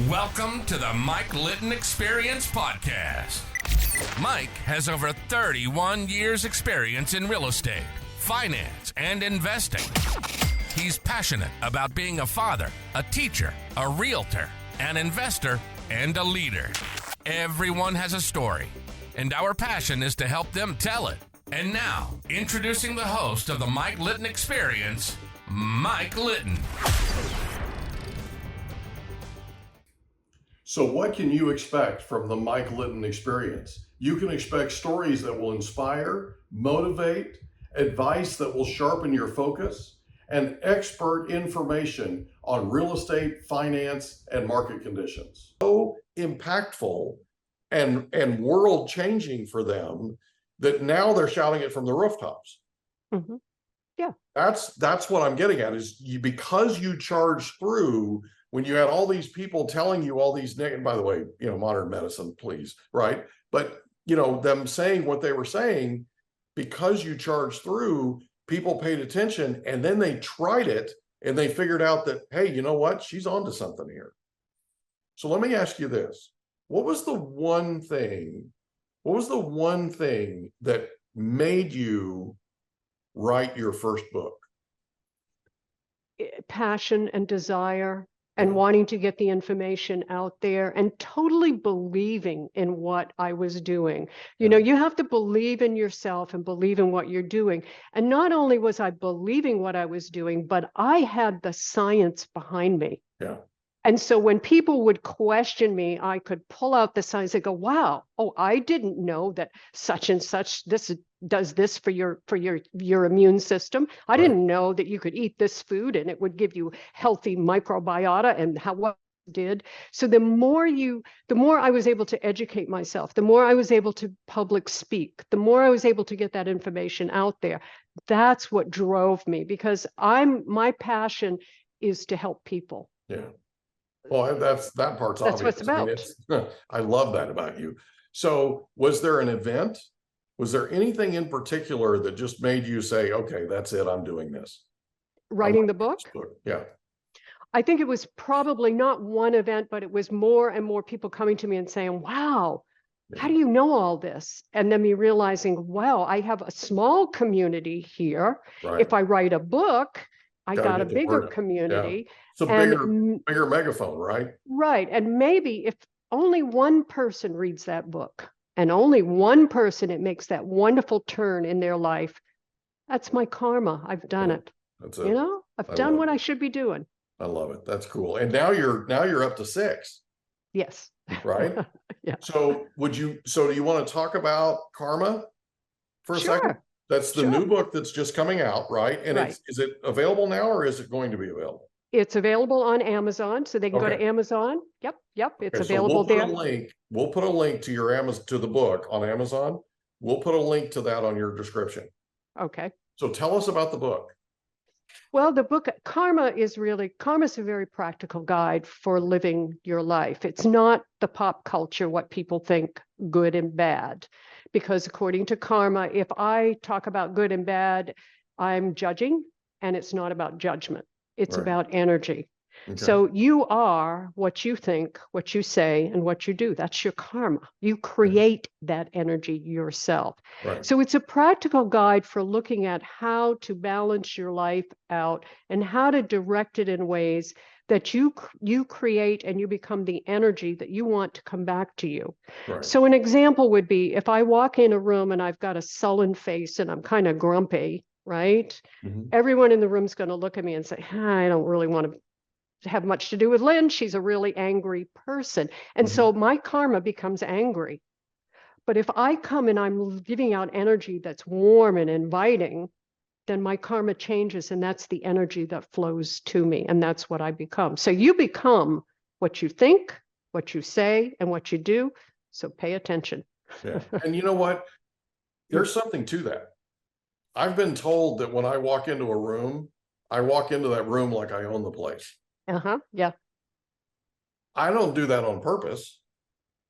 Welcome to the Mike Litton Experience Podcast. Mike has over 31 years experience in real estate, finance, and investing. He's passionate about being a father, a teacher, a realtor, an investor, and a leader. Everyone has a story, and our passion is to help them tell it. And now, introducing the host of the Mike Litton Experience, Mike Litton. So what can you expect from the Mike Litton Experience? You can expect stories that will inspire, motivate, advice that will sharpen your focus, and expert information on real estate, finance, and market conditions. So impactful and world-changing for them that now they're shouting it from the rooftops. Mm-hmm. Yeah. That's what I'm getting at is because you charge through when you had all these people telling you all these and by the way, modern medicine, please, right? But, them saying what they were saying, because you charged through, people paid attention and then they tried it and they figured out that, hey, you know what? She's onto something here. So let me ask you this. What was the one thing that made you write your first book? Passion and desire and wanting to get the information out there and totally believing in what I was doing. You have to believe in yourself and believe in what you're doing. And not only was I believing what I was doing, but I had the science behind me. Yeah. And so when people would question me, I could pull out the science and go, wow, I didn't know that such and such this does this for your immune system. I didn't know that you could eat this food and it would give you healthy microbiota and what it did. So the more I was able to educate myself, the more I was able to public speak, the more I was able to get that information out there. That's what drove me, because my passion is to help people. Yeah. Well, that part's obvious. That's what it's about. I love that about you. So was there an event? Was there anything in particular that just made you say, okay, that's it, I'm doing this? Writing the book? Yeah. I think it was probably not one event, but it was more and more people coming to me and saying, wow, how do you know all this? And then me realizing, wow, I have a small community here. Right. If I write a book, I got a bigger community. Yeah. It's a bigger megaphone, right? Right. And maybe if only one person reads that book and only one person, it makes that wonderful turn in their life. That's my karma. I've done it. That's it. I've done what I should be doing. I love it. That's cool. And now you're up to 6. Yes. Right? Yeah. So do you want to talk about karma for a second? That's the new book that's just coming out, right? And is it available now or is it going to be available? It's available on Amazon, so they can go to Amazon. Yep. It's available there. We'll put a link to your to the book on Amazon. We'll put a link to that on your description. Okay. So tell us about the book. Well, the book Karma is a very practical guide for living your life. It's not the pop culture, what people think good and bad. Because according to Karma, if I talk about good and bad, I'm judging, and it's not about judgment. It's about energy. Okay. So you are what you think, what you say, and what you do. That's your karma. You create that energy yourself. Right. So it's a practical guide for looking at how to balance your life out and how to direct it in ways that you create and you become the energy that you want to come back to you. Right. So an example would be if I walk in a room and I've got a sullen face and I'm kind of grumpy, right? Mm-hmm. Everyone in the room's going to look at me and say, I don't really want to have much to do with Lynn. She's a really angry person. And so my karma becomes angry. But if I come and I'm giving out energy that's warm and inviting, then my karma changes, and that's the energy that flows to me, and that's what I become. So you become what you think, what you say, and what you do. So pay attention. Yeah. And you know what? There's something to that. I've been told that when I walk into a room, I walk into that room like I own the place. Yeah. I don't do that on purpose.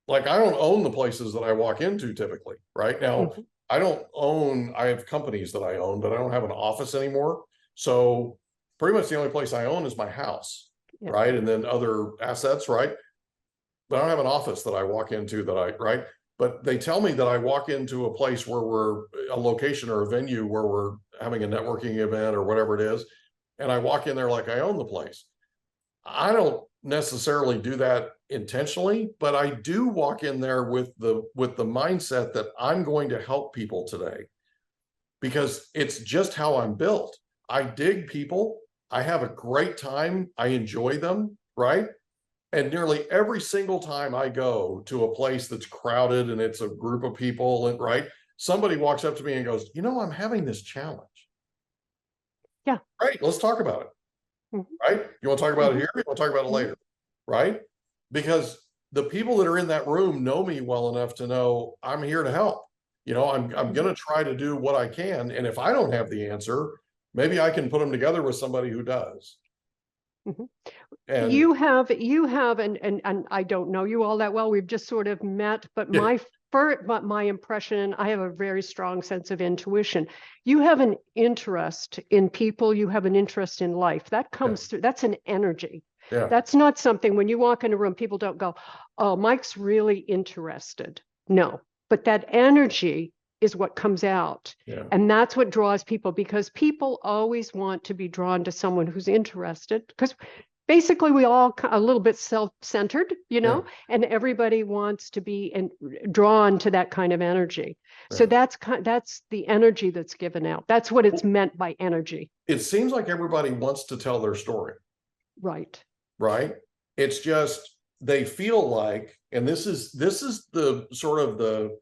Like I don't own the places that I walk into typically, right? Now, I have companies that I own, but I don't have an office anymore. So pretty much the only place I own is my house, right? And then other assets, right? but I don't have an office that I walk into right? But they tell me that I walk into a place where we're a location or a venue where we're having a networking event or whatever it is. And I walk in there like I own the place. I don't necessarily do that intentionally, but I do walk in there with the mindset that I'm going to help people today, because it's just how I'm built. I dig people. I have a great time. I enjoy them, right? And nearly every single time I go to a place that's crowded and it's a group of people, and right, somebody walks up to me and goes, I'm having this challenge. Yeah. Right. Let's talk about it. Mhm. Right. You want to talk about it here? You want to talk about it Mhm. later? Right. Because the people that are in that room know me well enough to know I'm here to help. I'm going to try to do what I can. And if I don't have the answer, maybe I can put them together with somebody who does. Mhm. And You have, and I don't know you all that well. We've just sort of met, but my impression, I have a very strong sense of intuition. You have an interest in people. You have an interest in life. That comes through. That's an energy. yeah, That's not something when you walk in a room, people don't go, "Oh, Mike's really interested." No, but that energy is what comes out. yeah. And that's what draws people, because people always want to be drawn to someone who's interested, because basically we all a little bit self-centered, Yeah. and everybody wants to be drawn to that kind of energy. So Yeah. that's the energy that's given out. That's what it's meant by energy. It seems like everybody wants to tell their story, Right. right? It's just they feel like, and this is the sort of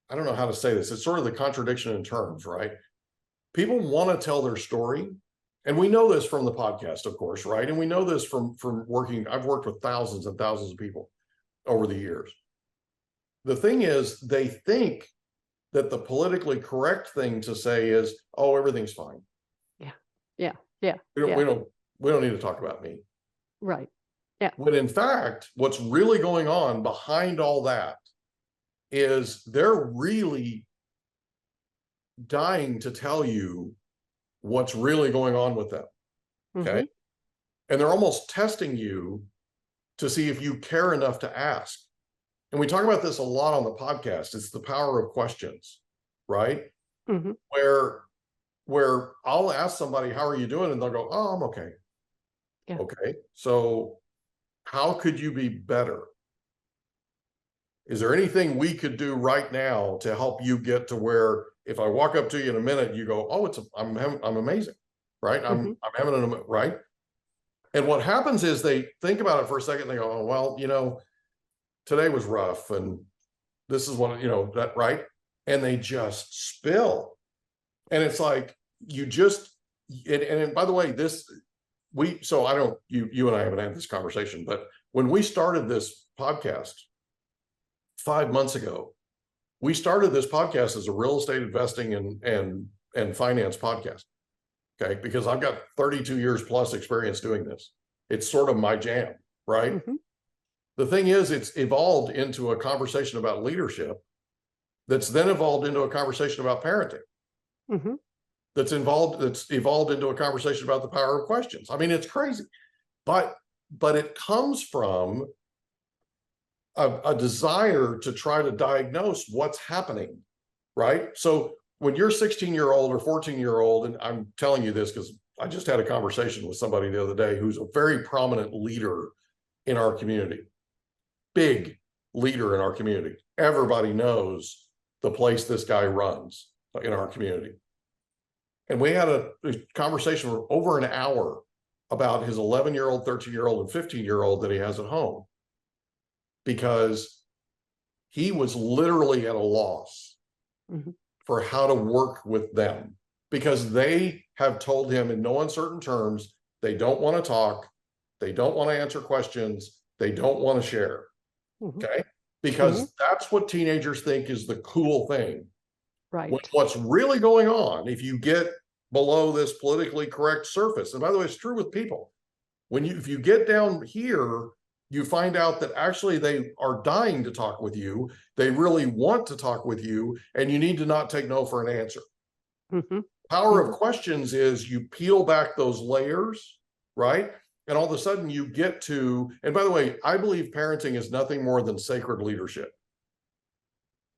I don't know how to say this. It's sort of the contradiction in terms, right? People want to tell their story. And we know this from the podcast, of course, right? And we know this from working. I've worked with thousands and thousands of people over the years. The thing is, they think that the politically correct thing to say is, oh, everything's fine. Yeah. Yeah. Yeah. We don't need to talk about me. Right. Yeah. When in fact, what's really going on behind all that is they're really dying to tell you what's really going on with them. Okay. Mhm. And they're almost testing you to see if you care enough to ask. And we talk about this a lot on the podcast. It's the power of questions, right? Mhm. Where I'll ask somebody, how are you doing? And they'll go, oh, I'm okay. Yeah. Okay. So how could you be better? Is there anything we could do right now to help you get to where if I walk up to you in a minute, you go, oh, I'm amazing, right? I'm having right. And what happens is they think about it for a second. And they go, oh, well, today was rough, and this is what that right. And they just spill, and it's like and by the way, so I don't you and I haven't had this conversation, but when we started this podcast 5 months ago, we started this podcast as a real estate investing and finance podcast. Okay. Because I've got 32 years plus experience doing this. It's sort of my jam, right? Mm-hmm. The thing is, it's evolved into a conversation about leadership that's then evolved into a conversation about parenting. Mm-hmm. That's evolved into a conversation about the power of questions. I mean, it's crazy, but it comes from a desire to try to diagnose what's happening, right? So when you're 16-year-old or 14-year-old, and I'm telling you this because I just had a conversation with somebody the other day who's a very prominent leader in our community, big leader in our community. Everybody knows the place this guy runs in our community. And we had a conversation for over an hour about his 11-year-old, 13-year-old, and 15-year-old that he has at home, because he was literally at a loss for how to work with them, because they have told him in no uncertain terms, they don't want to talk, they don't want to answer questions, they don't want to share. Okay. Because that's what teenagers think is the cool thing. Right. What's really going on, if you get below this politically correct surface, and by the way, it's true with people, if you get down here, you find out that actually they are dying to talk with you. They really want to talk with you, and you need to not take no for an answer. Power of questions is you peel back those layers, right? And all of a sudden you get to, and by the way, I believe parenting is nothing more than sacred leadership.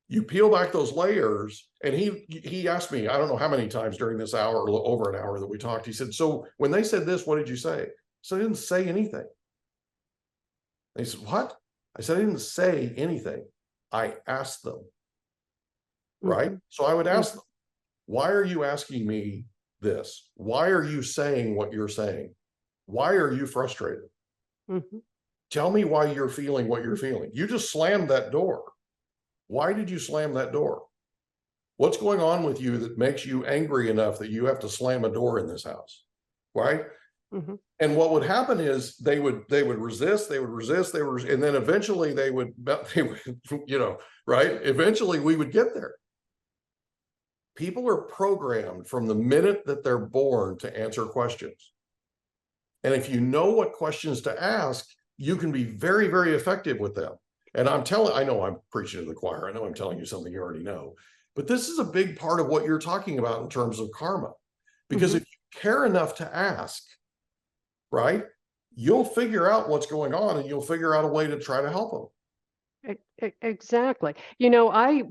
You peel back those layers, and he asked me, I don't know how many times during this hour, or over an hour that we talked, he said, so when they said this, what did you say? So I didn't say anything. And he said, what? I said, I didn't say anything. I asked them. Right? So I would ask them, why are you asking me this? Why are you saying what you're saying? Why are you frustrated? Tell me why you're feeling what you're feeling. You just slammed that door. Why did you slam that door? What's going on with you that makes you angry enough that you have to slam a door in this house? Right? And what would happen is they would resist, and then eventually they would, you know, right? Eventually we would get there. People are programmed from the minute that they're born to answer questions. And if you know what questions to ask, you can be very, very effective with them. And I know I'm preaching to the choir. I know I'm telling you something you already know, but this is a big part of what you're talking about in terms of karma. Because if you care enough to ask, right, you'll figure out what's going on, and you'll figure out a way to try to help them. Exactly. You know, I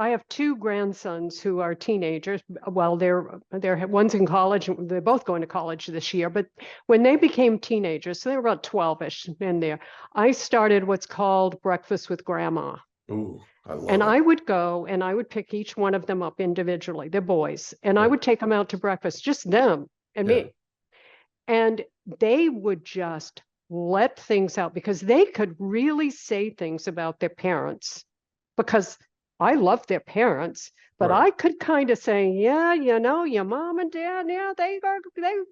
have two grandsons who are teenagers. Well, they're one's in college, and they're both going to college this year. But when they became teenagers, so they were about 12-ish in there, I started what's called Breakfast with Grandma. Ooh, I love And it. I would go and I would pick each one of them up individually. They're boys, and I would take them out to breakfast, just them and me. And they would just let things out because they could really say things about their parents, because I love their parents, but I could kind of say, yeah, you know, your mom and dad, yeah, they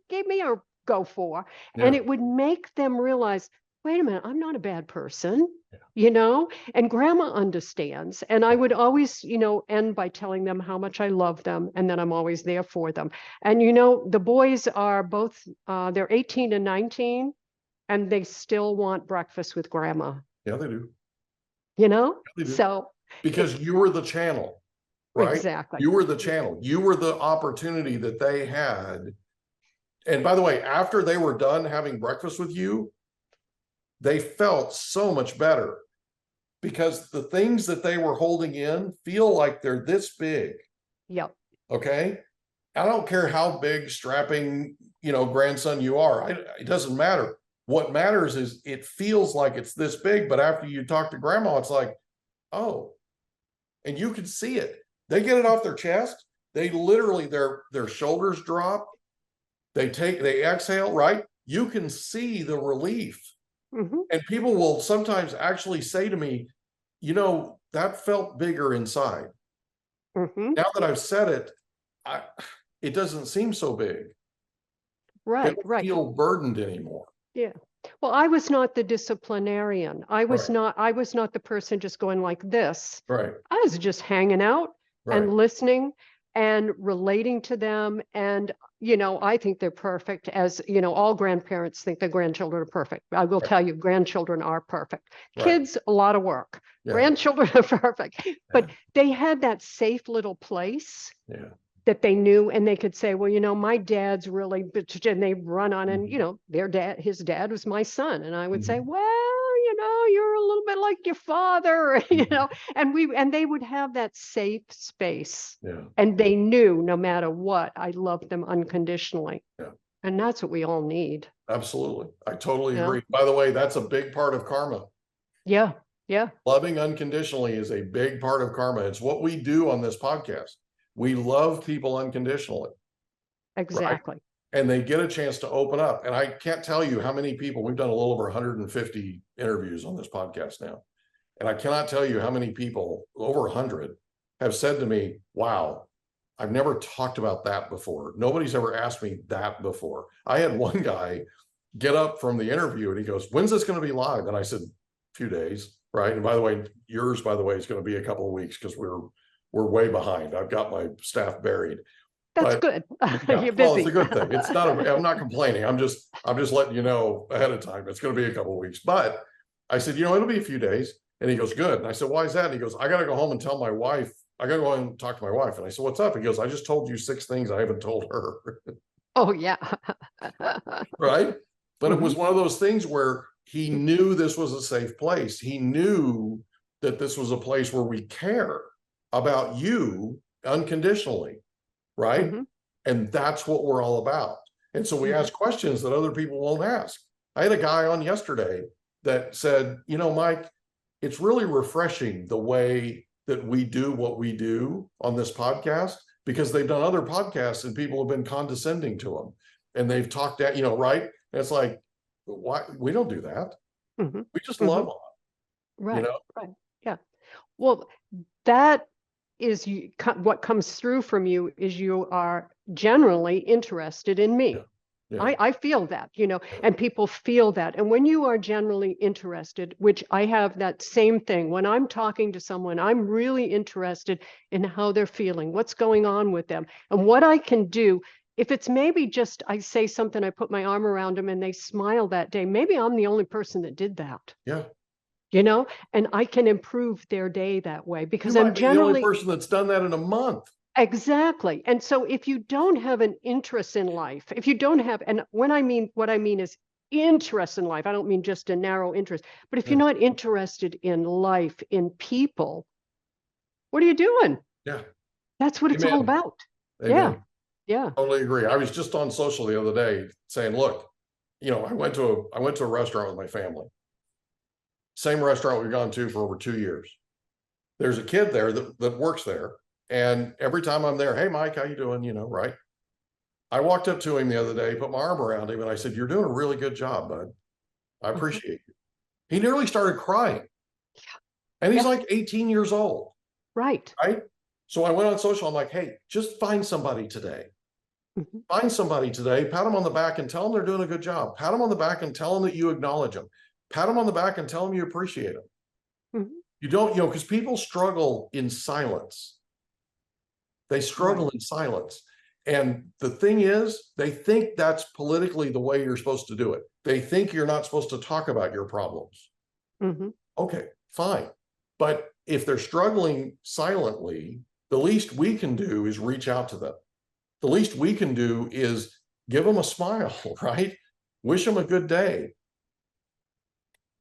gave me a go for. And it would make them realize, wait a minute, I'm not a bad person, you know, and grandma understands. And I would always, you know, end by telling them how much I love them and that I'm always there for them. And, you know, the boys are both, they're 18 and 19, and they still want breakfast with grandma. Yeah, they do. You know, They do. so because you were the channel, right? Exactly. You were the channel. You were the opportunity that they had. And by the way, after they were done having breakfast with you, they felt so much better, because the things that they were holding in feel like they're this big. Yep. Okay. I don't care how big, strapping, you know, grandson you are. It doesn't matter. What matters is it feels like it's this big, but after you talk to grandma, it's like, oh, and you can see it. They get it off their chest. They literally, their shoulders drop. They exhale, right? You can see the relief. And people will sometimes actually say to me, you know, that felt bigger inside. Now that I've said it, it doesn't seem so big. Right, Don't feel burdened anymore. Yeah. Well, I was not the disciplinarian. I was not the person just going like this. Right. I was just hanging out and listening and relating to them. And, you know, I think they're perfect, as, you know, all grandparents think their grandchildren are perfect. I will tell you, grandchildren are perfect. Kids, a lot of work. Grandchildren are perfect. But they had that safe little place that they knew, and they could say, well, you know, my dad's really, and they run on, and, you know, his dad was my son. And I would say, well, you know, you're a little bit like your father, you know, and they would have that safe space. And they knew no matter what, I loved them unconditionally. And that's what we all need. Absolutely. I totally agree. By the way, that's a big part of karma. Yeah. Loving unconditionally is a big part of karma. It's what we do on this podcast. We love people unconditionally. Exactly. Right? And they get a chance to open up. And I can't tell you how many people, we've done a little over 150 interviews on this podcast now. And I cannot tell you how many people, over 100, have said to me, wow, I've never talked about that before. Nobody's ever asked me that before. I had one guy get up from the interview and he goes, when's this going to be live? And I said, a few days, right? And by the way, yours, by the way, is going to be a couple of weeks, because we're way behind. I've got my staff buried. That's good. You're busy. Well, it's a good thing. It's not, I'm not complaining. I'm just letting you know ahead of time. It's going to be a couple of weeks, but I said, you know, it'll be a few days. And he goes, good. And I said, why is that? And he goes, I got to go home and tell my wife. I got to go and talk to my wife. And I said, what's up? He goes, I just told you 6 things I haven't told her. Oh, yeah. Right. But it was one of those things where he knew this was a safe place. He knew that this was a place where we care about you unconditionally, right? And that's what we're all about. And so we ask questions that other people won't ask. I had a guy on yesterday that said, you know, Mike, it's really refreshing the way that we do what we do on this podcast, because they've done other podcasts and people have been condescending to them and they've talked at, you know, right? And it's like, why? We don't do that. We just love them. Right. You know? Right. Yeah. Well, that is what comes through from you is you are generally interested in me. I feel that, you know, and people feel that. And when you are generally interested, which I have that same thing, when I'm talking to someone, I'm really interested in how they're feeling, what's going on with them, and what I can do. If it's maybe just I say something, I put my arm around them and they smile that day, maybe I'm the only person that did that. Yeah. You know, and I can improve their day that way because You I'm might be generally the only person that's done that in a month. Exactly. And so if you don't have an interest in life, if you don't have, and what I mean is interest in life, I don't mean just a narrow interest, but if you're not interested in life, in people, what are you doing? Yeah. That's what it's all about. Amen. Yeah. Totally agree. I was just on social the other day saying, look, you know, I went to a restaurant with my family. Same restaurant we've gone to for over 2 years. There's a kid there that works there. And every time I'm there, hey, Mike, how you doing? You know, right? I walked up to him the other day, put my arm around him, and I said, you're doing a really good job, bud. I appreciate you. He nearly started crying. And he's like 18 years old. Right. So I went on social. I'm like, hey, just find somebody today. Find somebody today, pat them on the back and tell them they're doing a good job. Pat them on the back and tell them that you acknowledge them. Pat them on the back and tell them you appreciate them. You don't, you know, because people struggle in silence. They struggle in silence. And the thing is, they think that's politically the way you're supposed to do it. They think you're not supposed to talk about your problems. Okay, fine. But if they're struggling silently, the least we can do is reach out to them. The least we can do is give them a smile, right? Wish them a good day.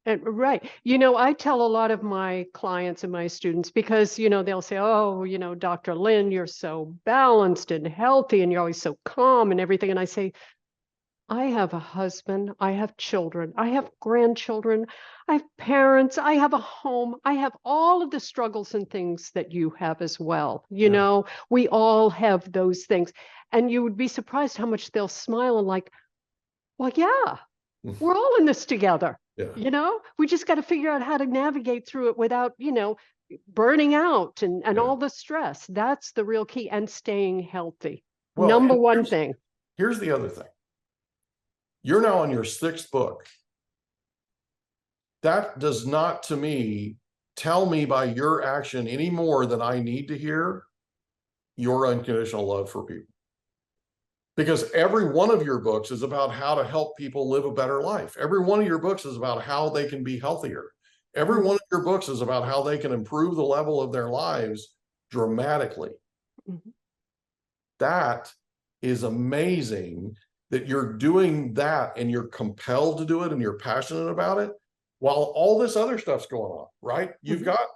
And right. You know, I tell a lot of my clients and my students because, you know, they'll say, oh, you know, Dr. Lynn, you're so balanced and healthy and you're always so calm and everything. And I say, I have a husband, I have children, I have grandchildren, I have parents, I have a home, I have all of the struggles and things that you have as well. You know, we all have those things. And you would be surprised how much they'll smile and like, well, yeah, we're all in this together. You know, we just got to figure out how to navigate through it without, you know, burning out and all the stress. That's the real key, and staying healthy. Well, Number one thing. Here's the other thing. You're now on your 6th book. That does not, to me, tell me by your action any more than I need to hear your unconditional love for people. Because every one of your books is about how to help people live a better life. Every one of your books is about how they can be healthier. Every one of your books is about how they can improve the level of their lives dramatically. That is amazing that you're doing that and you're compelled to do it and you're passionate about it while all this other stuff's going on, right? You've got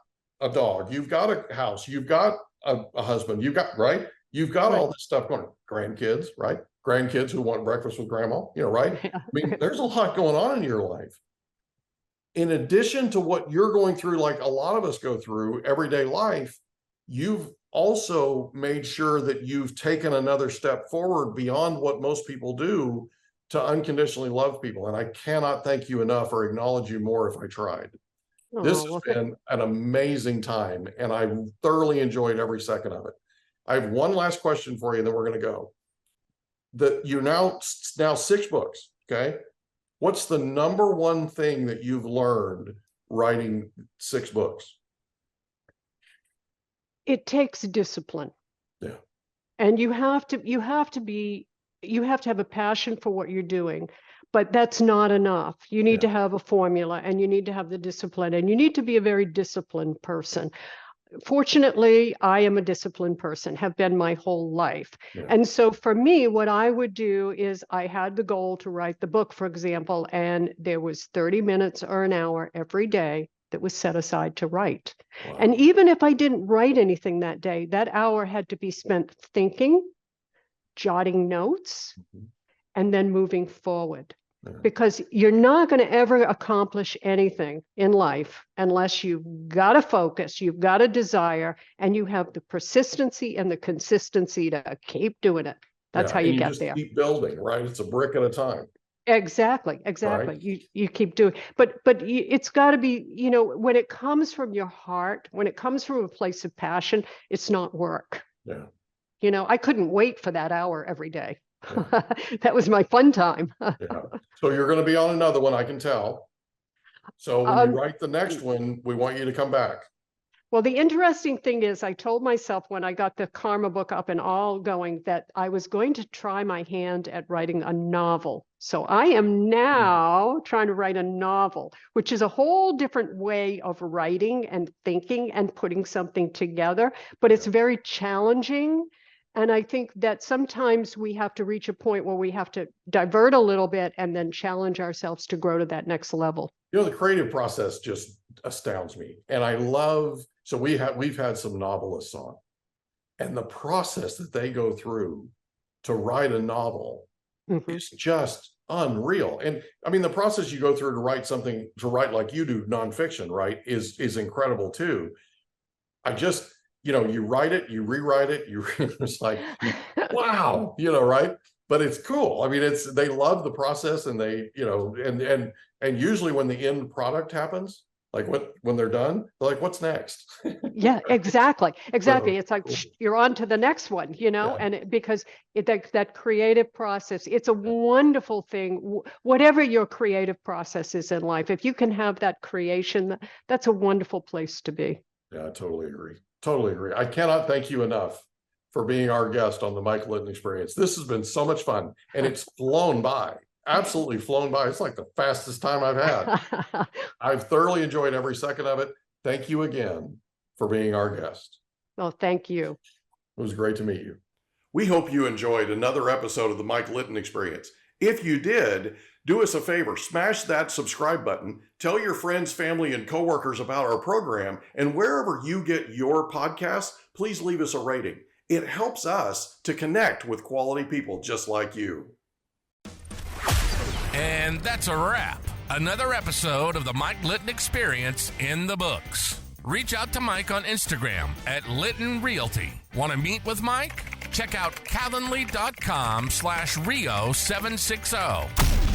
a dog, you've got a house, you've got a husband, you've got, right? You've got all this stuff going on. Grandkids, right? Grandkids who want breakfast with grandma, you know, right? I mean, there's a lot going on in your life. In addition to what you're going through, like a lot of us go through everyday life, you've also made sure that you've taken another step forward beyond what most people do to unconditionally love people. And I cannot thank you enough or acknowledge you more if I tried. This has been an amazing time, and I thoroughly enjoyed every second of it. I have one last question for you, then we're going to go. You're now 6 books, okay? What's the number one thing that you've learned writing 6 books? It takes discipline. Yeah. And you have to have a passion for what you're doing, but that's not enough. You need to have a formula, and you need to have the discipline, and you need to be a very disciplined person. fortunately, I am a disciplined person, have been my whole life. Yeah. And so for me, what I would do is I had the goal to write the book, for example, and there was 30 minutes or an hour every day that was set aside to write. Wow. And even if I didn't write anything that day, that hour had to be spent thinking, jotting notes, and then moving forward. Yeah. Because you're not going to ever accomplish anything in life unless you've got a focus, you've got a desire, and you have the persistency and the consistency to keep doing it. That's how and you you get just there. keep building, right? It's a brick at a time. Exactly. Right. You keep doing, but it's got to be, when it comes from your heart, when it comes from a place of passion, it's not work. Yeah. I couldn't wait for that hour every day. Yeah. That was my fun time. Yeah. So you're going to be on another one, I can tell. So when you write the next one, we want you to come back. Well, the interesting thing is I told myself when I got the Karma book up and all going that I was going to try my hand at writing a novel. So I am now trying to write a novel, which is a whole different way of writing and thinking and putting something together, but it's very challenging. And I think that sometimes we have to reach a point where we have to divert a little bit and then challenge ourselves to grow to that next level. The creative process just astounds me. And I love, so we've had some novelists on, and the process that they go through to write a novel is just unreal. And I mean, the process you go through to write something, to write like you do nonfiction, right, is incredible too. I just, you write it, you rewrite it, it's like, wow, right? But it's cool. I mean, they love the process, and they, and usually when the end product happens, like when they're done, they're like, what's next? Yeah, exactly. It's like, cool. you're on to the next one, Yeah. and because that creative process, it's a wonderful thing. Whatever your creative process is in life, if you can have that creation, that's a wonderful place to be. Yeah, I totally agree. Totally agree. I cannot thank you enough for being our guest on the Mike Lynn Experience. This has been so much fun, and it's flown by. Absolutely flown by. It's like the fastest time I've had. I've thoroughly enjoyed every second of it. Thank you again for being our guest. Well, thank you. It was great to meet you. We hope you enjoyed another episode of the Mike Litton Experience. If you did, do us a favor, smash that subscribe button, tell your friends, family, and coworkers about our program, and wherever you get your podcasts, please leave us a rating. It helps us to connect with quality people just like you. And that's a wrap. Another episode of the Mike Litton Experience in the books. Reach out to Mike on Instagram at Litton Realty. Want to meet with Mike? Check out calendly.com/Rio760.